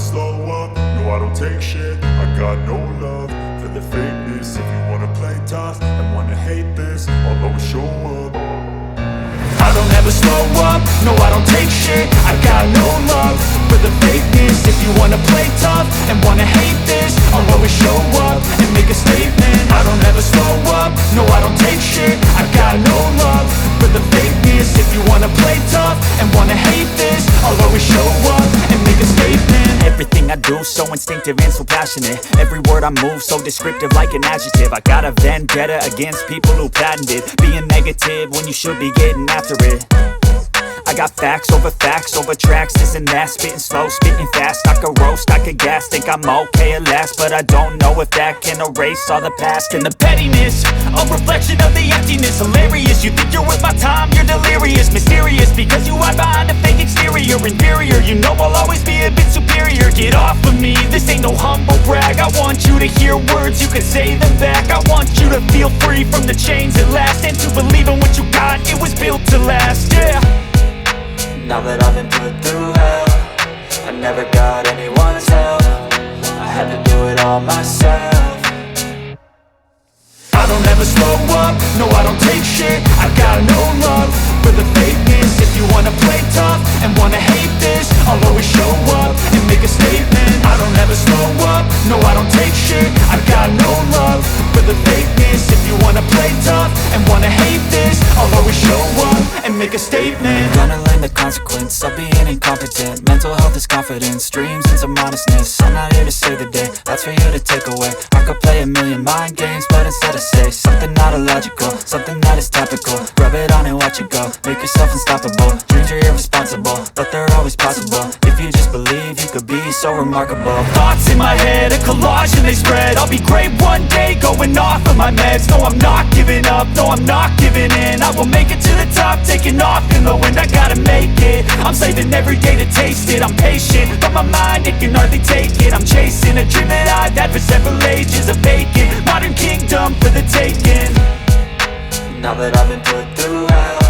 slow up, no I don't take shit. I got no love for the fakeness. If you wanna play tough and wanna hate this, I'll always show up. I don't ever slow up, no I don't take shit. I got no love for the fakeness. If you wanna play tough and wanna hate this, I'll always show up and make a statement. I don't ever slow up, no I don't take shit. I got no love for the fakeness. If you wanna play tough and wanna hate this, I'll always show up and make a statement. Everything I do so instinctive and so passionate. Every word I move so descriptive like an adjective. I got a vendetta against people who patented being negative when you should be getting after it. I got facts over tracks, this and that. Spitting slow, spitting fast, I could roast, I could gas. Think I'm okay at last, but I don't know if that can erase all the past. And the pettiness, a reflection of the emptiness. Hilarious, you think you're worth my time, you're delirious. Mysterious, because you hide behind a fake exterior. Inferior, you know I'll always be a bit superior. Get off of me, this ain't no humble brag. I want you to hear words, you can say them back. I want you to feel free from the chains at last, and to believe in what you got, it was built to last, yeah. Now that I've been put through hell, I never got anyone's help. I had to do it all myself. I don't ever slow up, no I don't take shit. I got no love for the fakeness. If you wanna play tough and wanna hate this, I'll always show up and make a statement. I don't ever slow up, no I don't take shit. I got no love for the fakeness. If you wanna play tough and wanna hate this, I'll always show up and make a statement. Gonna learn the consequence of being incompetent. Mental health is confidence, dreams and some honestness. I'm not here to save the day, that's for you to take away. I could play a million mind games, but instead I say something not illogical, something that is topical. Rub it on and watch it go, make yourself unstoppable. Dreams are irresponsible, but they're always possible. If you just believe, you could be so remarkable. Thoughts in my head, a collage and they spread. I'll be great one day, going off of my meds. No, I'm not giving up, no, I'm not giving in. I will make it to the top, taking off in the wind. I gotta make it, I'm saving every day to taste it. I'm patient, but my mind, it can hardly take it. I'm chasing a dream that I've had for several ages. A vacant, modern kingdom for the taking. Now that I've been put through hell,